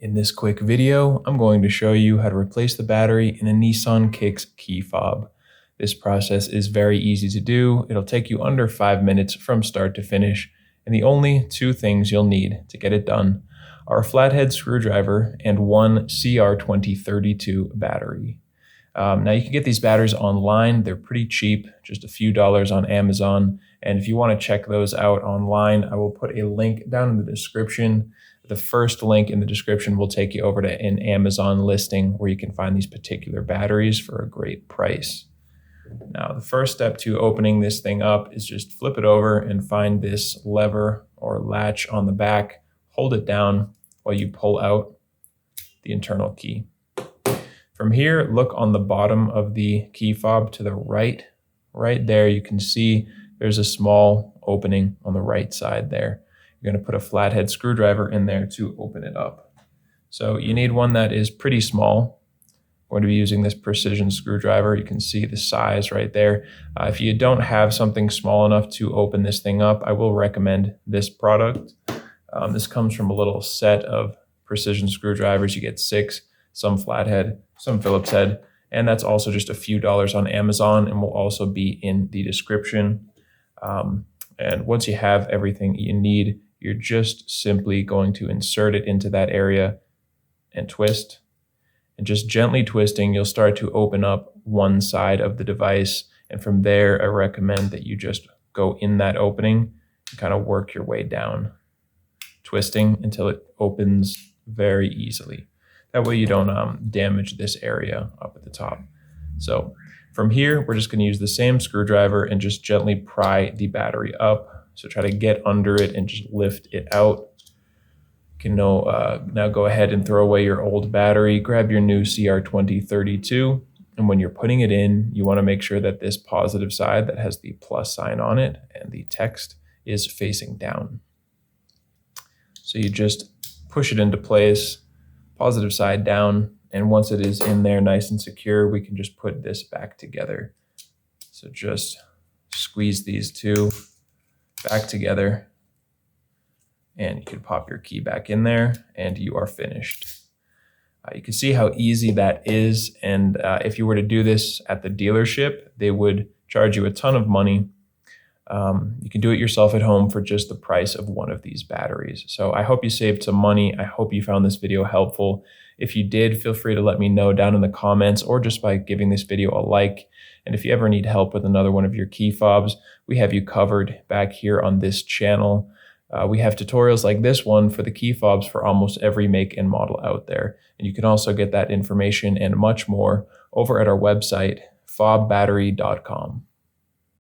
In this quick video, I'm going to show you how to replace the battery in a Nissan Kicks key fob. This process is very easy to do. It'll take you under 5 minutes from start to finish, and the only two things you'll need to get it done are a flathead screwdriver and one CR2032 battery. Now you can get these batteries online. They're pretty cheap, just a few dollars on Amazon. And if you want to check those out online, I will put a link down in the description. The first link in the description will take you over to an Amazon listing where you can find these particular batteries for a great price. Now, the first step to opening this thing up is just flip it over and find this lever or latch on the back. Hold it down while you pull out the internal key. From here, look on the bottom of the key fob to the right. Right there, you can see there's a small opening on the right side there. You're going to put a flathead screwdriver in there to open it up. So you need one that is pretty small. I'm going to be using this precision screwdriver. You can see the size right there. If you don't have something small enough to open this thing up, I will recommend this product. This comes from a little set of precision screwdrivers. You get 6, some flathead, some Phillips head, and that's also just a few dollars on Amazon and will also be in the description. And once you have everything you need, you're just simply going to insert it into that area and twist. And just gently twisting, you'll start to open up one side of the device. And from there, I recommend that you just go in that opening and kind of work your way down, twisting until it opens very easily. That way you don't damage this area up at the top. So from here, we're just going to use the same screwdriver and just gently pry the battery up. So try to get under it and just lift it out. You can now go ahead and throw away your old battery, grab your new CR2032, and when you're putting it in, you want to make sure that this positive side that has the plus sign on it and the text is facing down. So you just push it into place, positive side down, and once it is in there nice and secure, we can just put this back together. So just squeeze these two back together, and you can pop your key back in there, and you are finished. You can see how easy that is, and if you were to do this at the dealership, they would charge you a ton of money. You can do it yourself at home for just the price of one of these batteries. So I hope you saved some money. I hope you found this video helpful. If you did, feel free to let me know down in the comments or just by giving this video a like. And if you ever need help with another one of your key fobs, we have you covered back here on this channel. We have tutorials like this one for the key fobs for almost every make and model out there. And you can also get that information and much more over at our website, FobBattery.com.